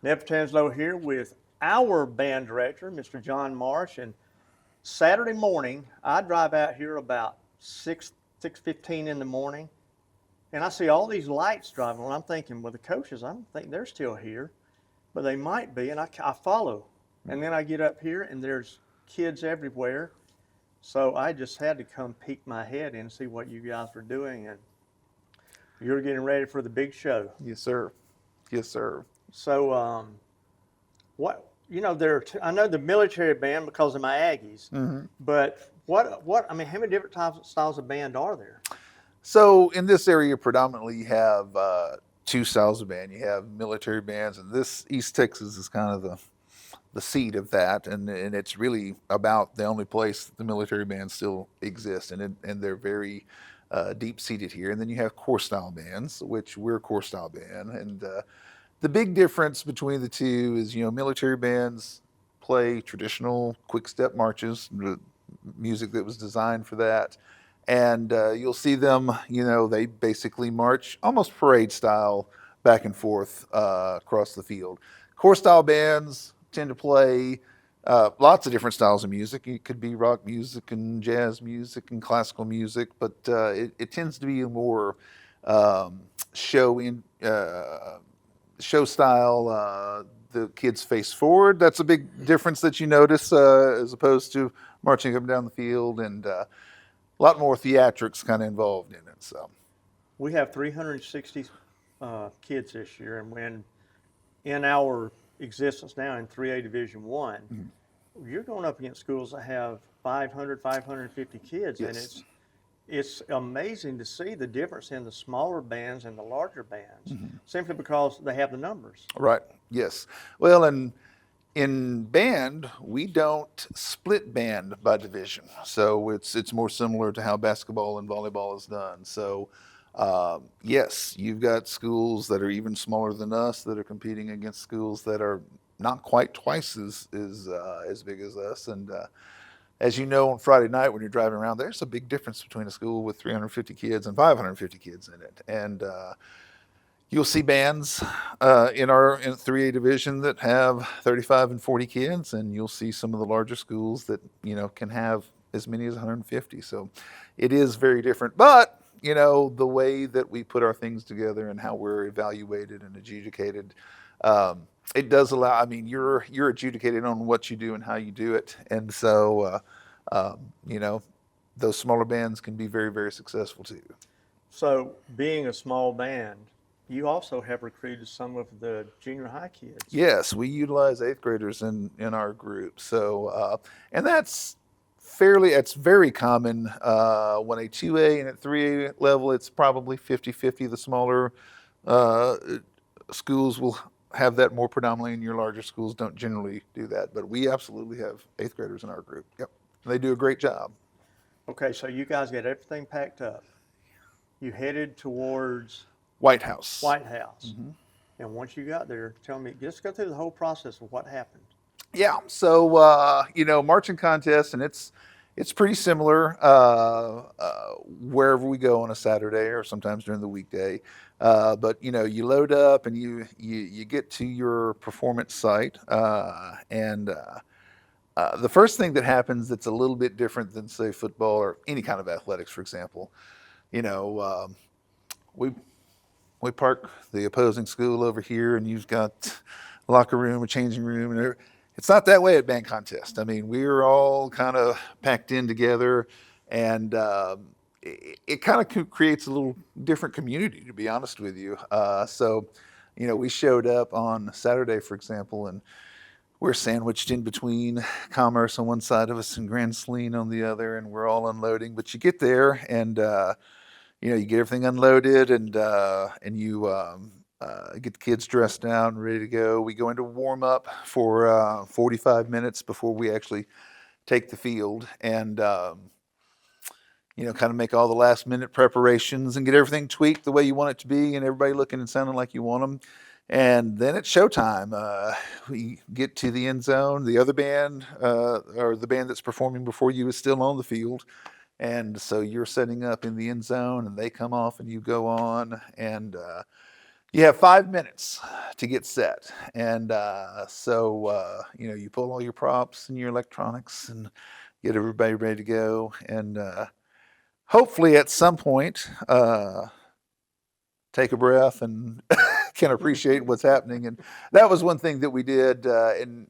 Ned Fratangelo here with our band director, Mr. John Marsh. And Saturday morning, I drive out here about 6:15 in the morning, and I see all these lights driving. And I'm thinking, well, the coaches, I don't think they're still here, but they might be. And I follow, and then I get up here, and there's kids everywhere. So I just had to come peek my head in and see what you guys were doing, and you're getting ready for the big show. Yes, sir. Yes, sir. So, what I know the military band because of my Aggies, but what I mean, how many different types styles of band are there? So in this area, predominantly, you have two styles of band. You have military bands, and this East Texas is kind of the seat of that, and it's really about the only place the military bands still exist, and they're very deep seated here. And then you have core style bands, which we're a core style band, and the big difference between the two is, military bands play traditional quick step marches, the music that was designed for that. And you'll see them, they basically march almost parade style back and forth across the field. Core style bands tend to play lots of different styles of music. It could be rock music and jazz music and classical music, but it tends to be a more show in show style. The kids face forward. That's a big difference that you notice as opposed to marching up and down the field, and a lot more theatrics kind of involved in it. So We have 360 kids this year, and when in our existence now in 3A Division One, you're going up against schools that have 500, 550 kids, and yes, it's amazing to see the difference in the smaller bands and the larger bands, simply because they have the numbers. right, yes. Well, and in band, we don't split band by division, so it's more similar to how basketball and volleyball is done. So, yes, you've got schools that are even smaller than us that are competing against schools that are not quite twice as big as us. And as you know, on Friday night when you're driving around, there's a big difference between a school with 350 kids and 550 kids in it. And you'll see bands in 3A division that have 35 and 40 kids, and you'll see some of the larger schools that can have as many as 150. So it is very different, but the way that we put our things together and how we're evaluated and adjudicated, it does allow. I mean, you're adjudicated on what you do and how you do it, and so those smaller bands can be very, very successful too. So, being a small band, you also have recruited some of the junior high kids. Yes, we utilize eighth graders in our group. So, and it's very common when a 2A and a 3A level, it's probably 50-50. The smaller uh, schools will have that more predominantly, and your larger schools don't generally do that. But we absolutely have eighth graders in our group. Yep. They do a great job. Okay, so you guys got everything packed up. You headed towards White House. White House. And once you got there, tell me, just go through the whole process of what happened. Yeah. So marching contest, and it's pretty similar wherever we go on a Saturday or sometimes during the weekday. But you load up and you get to your performance site, and the first thing that happens that's a little bit different than, say, football or any kind of athletics, for example. We we park the opposing school over here, and you've got a locker room, a changing room, and it's not that way at band contest. I mean, we're all kind of packed in together, and it kind of creates a little different community, to be honest with you. We showed up on Saturday, for example, and we're sandwiched in between Commerce on one side of us and Grand Saline on the other, and we're all unloading. But you get there, and you get everything unloaded, and you get the kids dressed out and ready to go. We go into warm up for 45 minutes before we actually take the field, and kind of make all the last minute preparations and get everything tweaked the way you want it to be, and everybody looking and sounding like you want them. And then it's showtime. We get to the end zone. The other band, or the band that's performing before you, is still on the field. And so you're setting up in the end zone, and they come off, and you go on. And You have 5 minutes to get set, and you pull all your props and your electronics and get everybody ready to go, and hopefully at some point take a breath and can appreciate what's happening. And that was one thing that we did, and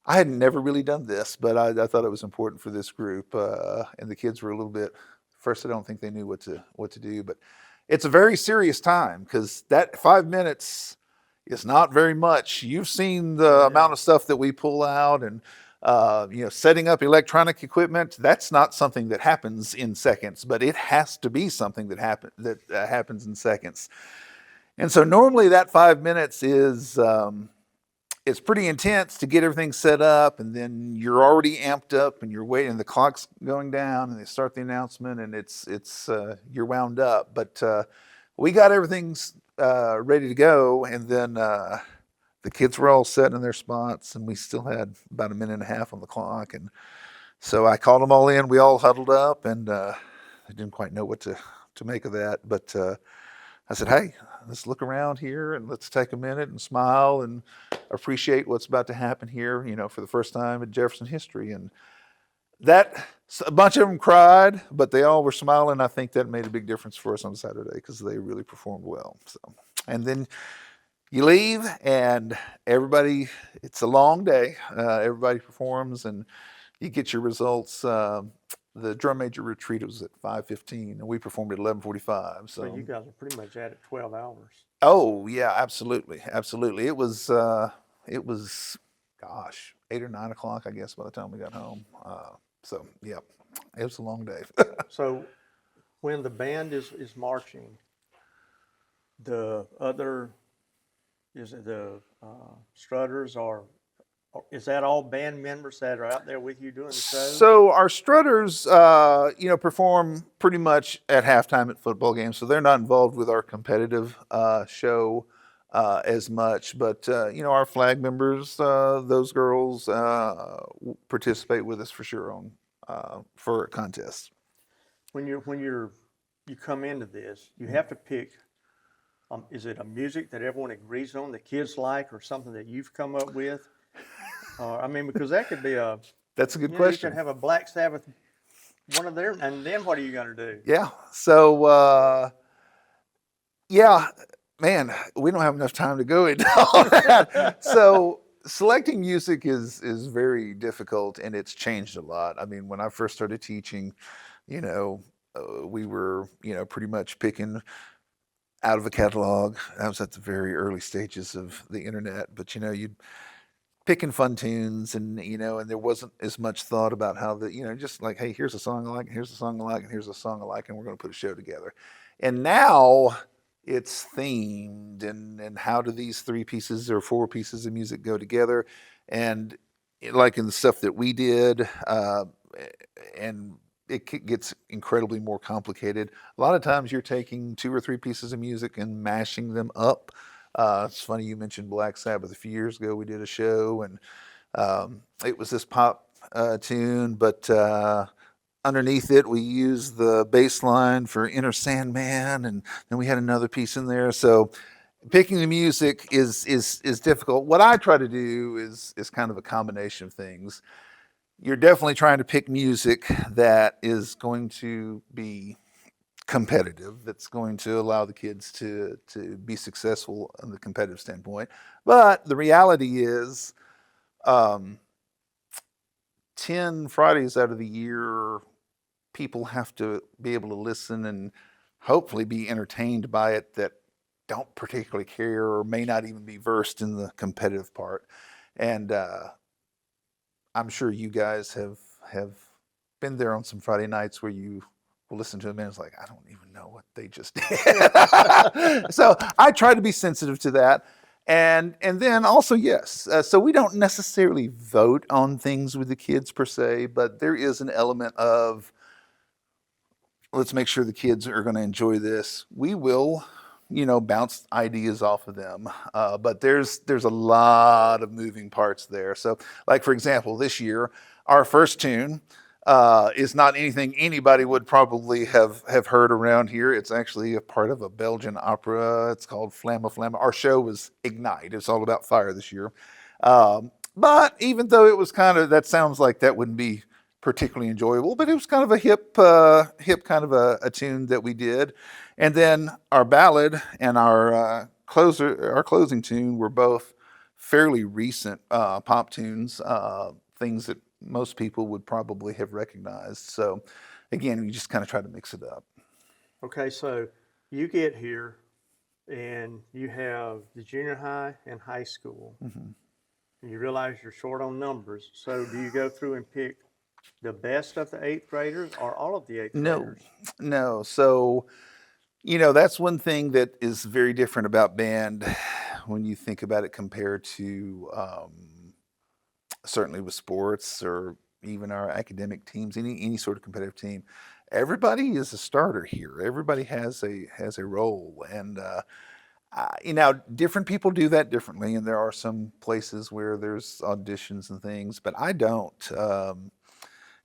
I had never really done this, but I thought it was important for this group, and the kids were a little bit. First, I don't think they knew what to do, but it's a very serious time because that 5 minutes is not very much. You've seen the amount of stuff that we pull out, and setting up electronic equipment. That's not something that happens in seconds, but it has to be something that happens in seconds. And so normally that 5 minutes is. It's pretty intense to get everything set up, and then you're already amped up and you're waiting, the clock's going down and they start the announcement, and it's you're wound up. But we got everything ready to go, and then the kids were all set in their spots, and we still had about a minute and a half on the clock. And so I called them all in. We all huddled up, and I didn't quite know what to make of that, but I said, hey, let's look around here and let's take a minute and smile and appreciate what's about to happen here, for the first time in Jefferson history. And a bunch of them cried, but they all were smiling. I think that made a big difference for us on Saturday because they really performed well. So, and then you leave, and everybody, it's a long day. Everybody performs, and you get your results. The drum major retreat was at 5:15, and we performed at 11:45. So you guys are pretty much at it 12 hours. Oh yeah, absolutely. It was, gosh, 8 or 9 o'clock, I guess, by the time we got home. So yeah, it was a long day. So when the band is marching, the other strutters is that all band members that are out there with you doing the show? So our strutters, perform pretty much at halftime at football games, so they're not involved with our competitive show as much. But our flag members, those girls, participate with us for sure for contests. When you come into this, you have to pick. Is it a music that everyone agrees on, the kids like, or something that you've come up with? Because that could be That's a good question. You could have a Black Sabbath, one of their, and then what are you going to do? Yeah. So, man, we don't have enough time to go into all that. So selecting music is very difficult, and it's changed a lot. I mean, when I first started teaching, we were, pretty much picking out of a catalog. That was at the very early stages of the internet, but you'd picking fun tunes, and and there wasn't as much thought about how just like, hey, here's a song I like, and here's a song I like, and here's a song I like, and we're going to put a show together. And now it's themed, and how do these 3 pieces or 4 pieces of music go together? And like in the stuff that we did, and it gets incredibly more complicated. A lot of times you're taking 2 or 3 pieces of music and mashing them up. It's funny you mentioned Black Sabbath. A few years ago, we did a show, and it was this pop tune, but underneath it, we used the bass line for Inner Sandman, and then we had another piece in there. So picking the music is difficult. What I try to do is kind of a combination of things. You're definitely trying to pick music that is going to be competitive, that's going to allow the kids to be successful on the competitive standpoint. But the reality is 10 Fridays out of the year, people have to be able to listen and hopefully be entertained by it that don't particularly care or may not even be versed in the competitive part. And I'm sure you guys have been there on some Friday nights where you will listen to them and it's like, I don't even know what they just did. So I try to be sensitive to that. And then also, yes, so we don't necessarily vote on things with the kids per se, but there is an element of, let's make sure the kids are going to enjoy this. We will, bounce ideas off of them. But there's a lot of moving parts there. So like, for example, this year, our first tune is not anything anybody would probably have heard around here. It's actually a part of a Belgian opera. It's called Flamme Flamme. Our show was Ignite. It's all about fire this year. But even though it was kind of, that sounds like that wouldn't be particularly enjoyable, but it was kind of a hip kind of a tune that we did. And then our ballad and our closing tune were both fairly recent pop tunes, things that most people would probably have recognized. So again, we just kind of try to mix it up. Okay, so you get here and you have the junior high and high school. Mm-hmm. And you realize you're short on numbers. So do you go through and pick the best of the eighth graders or all of the eighth graders? No. So, that's one thing that is very different about band when you think about it compared to certainly with sports or even our academic teams, any sort of competitive team. Everybody is a starter here. Everybody has a role, and different people do that differently. And there are some places where there's auditions and things, but I don't.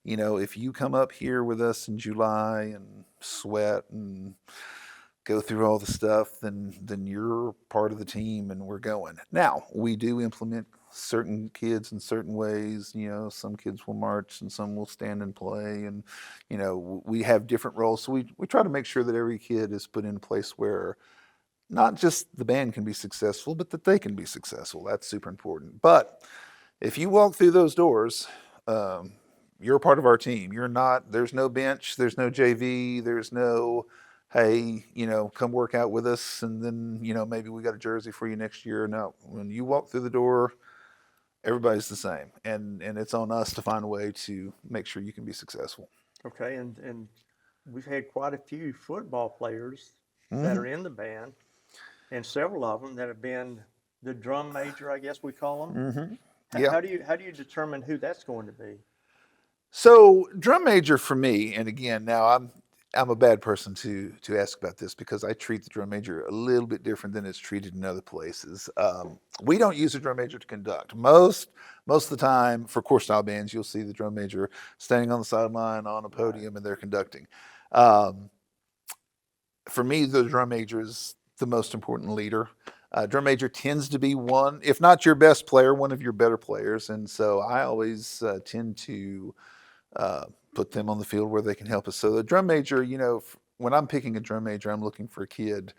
If you come up here with us in July and sweat and go through all the stuff, then you're part of the team and we're going. Now, we do implement certain kids in certain ways. Some kids will march and some will stand and play, and we have different roles. So we try to make sure that every kid is put in a place where not just the band can be successful, but that they can be successful. That's super important. But if you walk through those doors, you're a part of our team. You're not, there's no bench, there's no JV, there's no, hey, come work out with us and then, maybe we got a jersey for you next year. No, when you walk through the door, everybody's the same. And it's on us to find a way to make sure you can be successful. Okay, and we've had quite a few football players Mm-hmm. that are in the band, and several of them that have been the drum major, I guess we call them. Mm-hmm. Yeah. How do you determine who that's going to be? So drum major for me, and again, now I'm a bad person to ask about this because I treat the drum major a little bit different than it's treated in other places. We don't use a drum major to conduct. Most of the time, for core style bands, you'll see the drum major standing on the sideline on a podium and they're conducting. For me, the drum major is the most important leader. Drum major tends to be one, if not your best player, one of your better players, and so I always tend to put them on the field where they can help us. So the drum major, when I'm picking a drum major, I'm looking for a kid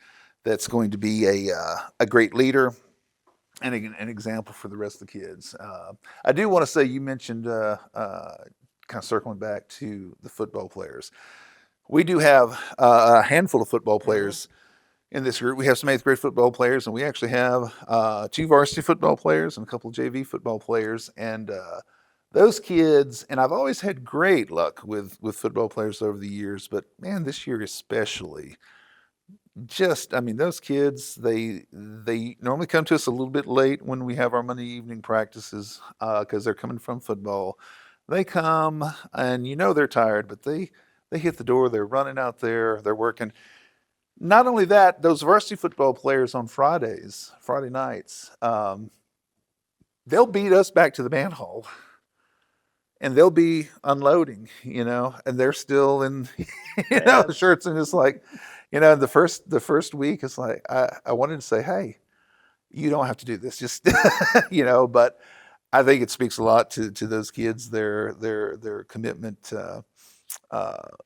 that's going to be a great leader and an example for the rest of the kids. I do want to say, you mentioned kind of circling back to the football players. We do have a handful of football players in this group. We have some eighth grade football players, and we actually have 2 varsity football players and a couple of JV football players. And those kids, and I've always had great luck with football players over the years, but man, this year especially, those kids, they normally come to us a little bit late when we have our Monday evening practices because they're coming from football. They come and they're tired, but they hit the door, they're running out there, they're working. Not only that, those varsity football players on Friday nights, they'll beat us back to the band hall. And they'll be unloading, and they're still in, shirts, and it's like, the first week, it's like I wanted to say, hey, you don't have to do this, just but I think it speaks a lot to those kids, their commitment,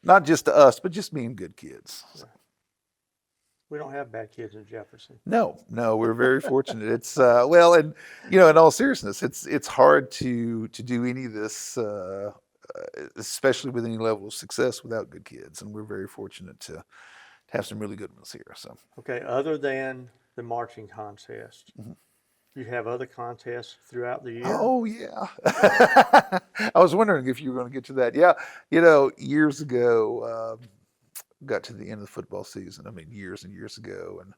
not just to us, but just being good kids. We don't have bad kids in Jefferson. No, we're very fortunate. It's and in all seriousness, it's hard to do any of this, especially with any level of success, without good kids, and we're very fortunate to have some really good ones here. So okay, other than the marching contest, you have other contests throughout the year? Oh yeah, I was wondering if you were going to get to that. Yeah, years ago. Got to the end of the football season. Years and years ago, and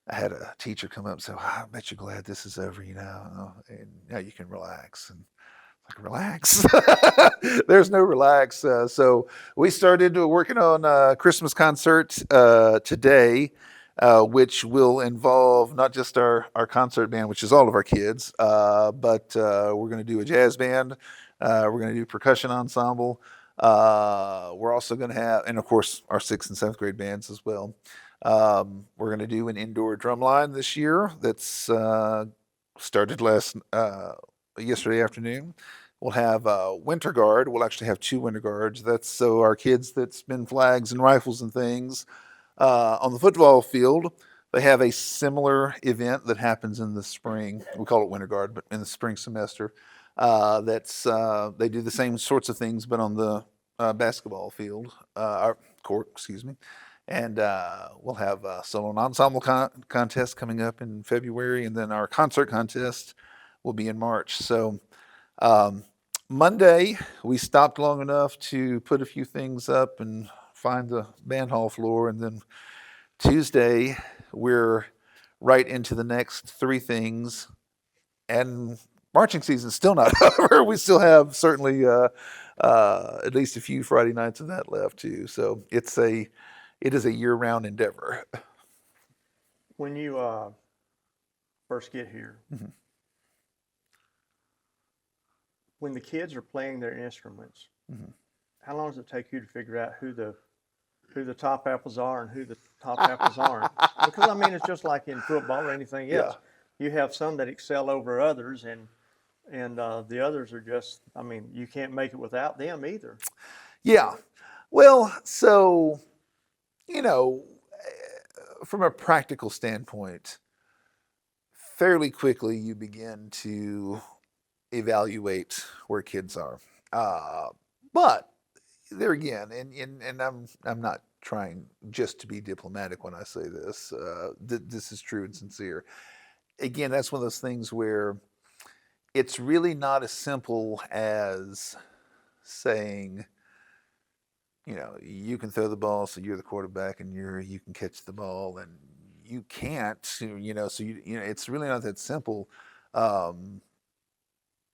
I had a teacher come up and say, I bet you're glad this is over, and now you can relax. And like, relax? There's no relax. So we started working on a Christmas concert today, which will involve not just our concert band, which is all of our kids, but we're going to do a jazz band. We're going to do percussion ensemble. We're also going to have, and of course, our 6th and 7th grade bands as well. We're going to do an indoor drum line this year that's started yesterday afternoon. We'll have winter guard. We'll actually have 2 winter guards. That's so our kids that spin flags and rifles and things on the football field. They have a similar event that happens in the spring. We call it winter guard, but in the spring semester, they do the same sorts of things, but on the basketball field, court, excuse me. And we'll have a solo and ensemble contest coming up in February, and then our concert contest will be in March. So Monday, we stopped long enough to put a few things up and find the band hall floor, and then Tuesday, we're right into the next 3 things, and marching season's still not over. We still have certainly at least a few Friday nights of that left too. So it is a year-round endeavor. When you first get here, when the kids are playing their instruments, how long does it take you to figure out who the top apples are and who the top apples aren't? Because I mean, it's just like in football or anything else. You have some that excel over others, and the others are just, I mean, you can't make it without them either. Yeah. Well, so, from a practical standpoint, fairly quickly you begin to evaluate where kids are. But there again, and I'm not trying just to be diplomatic when I say this. This is true and sincere. Again, that's one of those things where it's really not as simple as saying, you can throw the ball, so you're the quarterback, and you can catch the ball, and you can't, so it's really not that simple.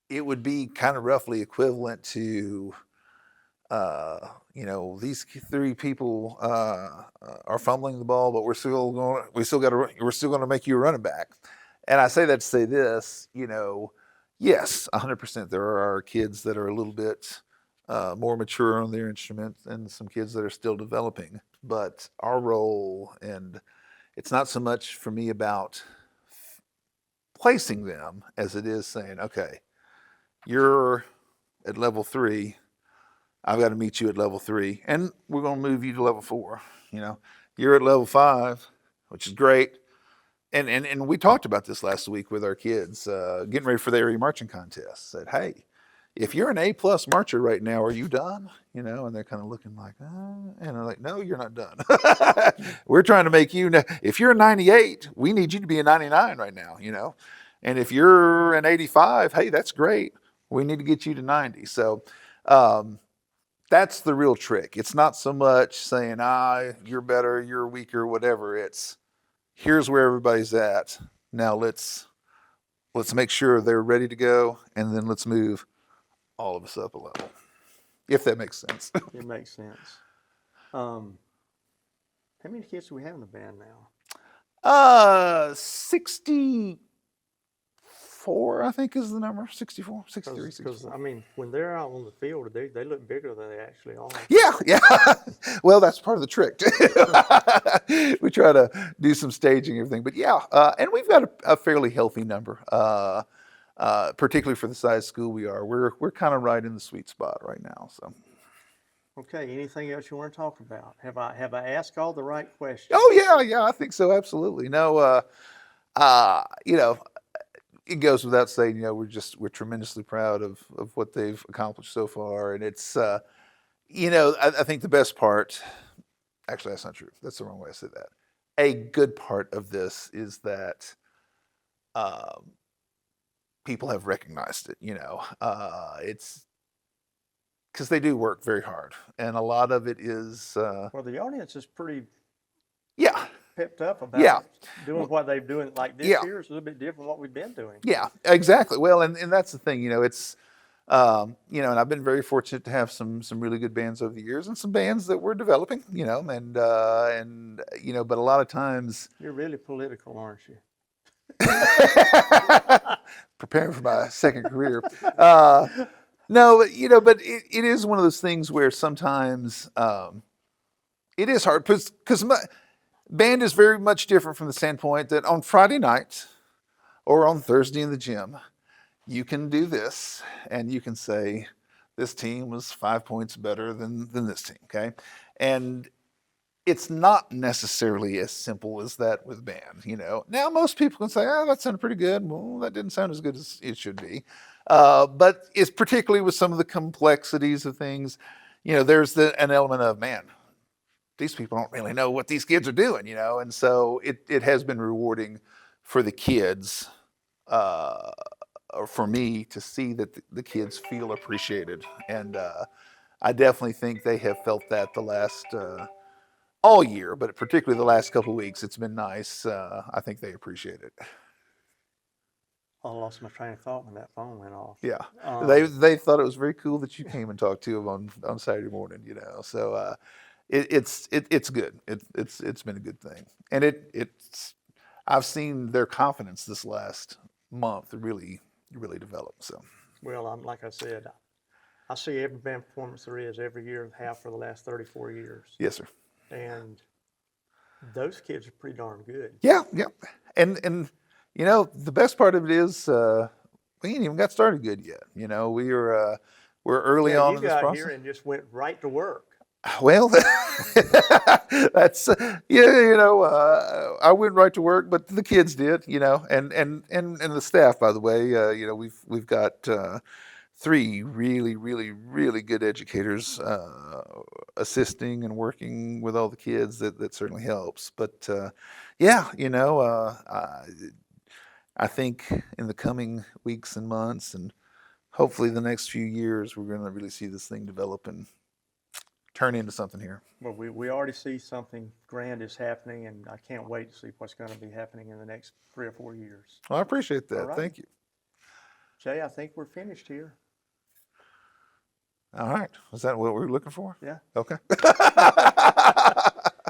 It would be kind of roughly equivalent to, these 3 people are fumbling the ball, but we're still going to make you a running back. And I say that to say this, yes, 100%. There are kids that are a little bit more mature on their instrument, and some kids that are still developing. But our role, and it's not so much for me about placing them as it is saying, okay, you're at level 3. I've got to meet you at level 3, and we're going to move you to level 4. You're at level 5, which is great. And we talked about this last week with our kids, getting ready for the area marching contest. Said, hey, if you're an A+ marcher right now, are you done? And they're kind of looking like, and I'm like, no, you're not done. We're trying to make you. If you're a 98, we need you to be a 99 right now. And if you're an 85, hey, that's great. We need to get you to 90. So that's the real trick. It's not so much saying, you're better, you're weaker, whatever. It's here's where everybody's at. Now let's make sure they're ready to go, and then let's move all of us up a level, if that makes sense. It makes sense. How many kids do we have in the band now? 64, I think is the number. 64, 63, 64. Because, I mean, when they're out on the field, they look bigger than they actually are. Yeah. Well, that's part of the trick. We try to do some staging and everything. But yeah, and we've got a fairly healthy number, particularly for the size school we are. We're kind of right in the sweet spot right now. So. Okay, anything else you want to talk about? Have I asked all the right questions? Oh yeah, I think so, absolutely. No, it goes without saying, we're tremendously proud of what they've accomplished so far. And it's, I think the best part, actually, that's not true. That's the wrong way to say that. A good part of this is that people have recognized it, it's because they do work very hard. And a lot of it is. Well, the audience is pretty. Yeah. Pepped up about doing what they're doing. Like this year is a little bit different from what we've been doing. Yeah, exactly. Well, and that's the thing, it's, and I've been very fortunate to have some really good bands over the years, and some bands that we're developing, and but a lot of times. You're really political, aren't you? Preparing for my second career. No, but it is one of those things where sometimes it is hard because band is very much different from the standpoint that on Friday night or on Thursday in the gym, you can do this and you can say, this team was 5 points better than this team, okay? And it's not necessarily as simple as that with band, Now most people can say, "Oh, that sounded pretty good." Well, that didn't sound as good as it should be. But it's particularly with some of the complexities of things, there's an element of, man, these people don't really know what these kids are doing, And so it has been rewarding for the kids, or for me to see that the kids feel appreciated. And I definitely think they have felt that the last all year, but particularly the last couple of weeks, it's been nice. I think they appreciate it. I lost my train of thought when that phone went off. Yeah, they thought it was very cool that you came and talked to them on Saturday morning. So it's good. It's been a good thing, and it's I've seen their confidence this last month really develop. So Well, like I said, I see every band performance there is every year and have for the last 34 years. yes, sir. And those kids are pretty darn good. Yeah, and the best part of it is we ain't even got started good yet. We're early Yeah, on you in this got process. here and just went right to work. Well, that's I went right to work, but the kids did, and the staff, by the way, we've got 3 really good educators assisting and working with all the kids. That certainly helps. But yeah, I think in the coming weeks and months, and hopefully the next few years, we're going to really see this thing develop and turn into something here. Well, we already see something grand is happening, and I can't wait to see what's going to be happening in the next 3 or 4 years. Well, I appreciate that. All right. Thank you. Jay, I think we're finished here. All right. Was that what we were looking for? Yeah. Okay.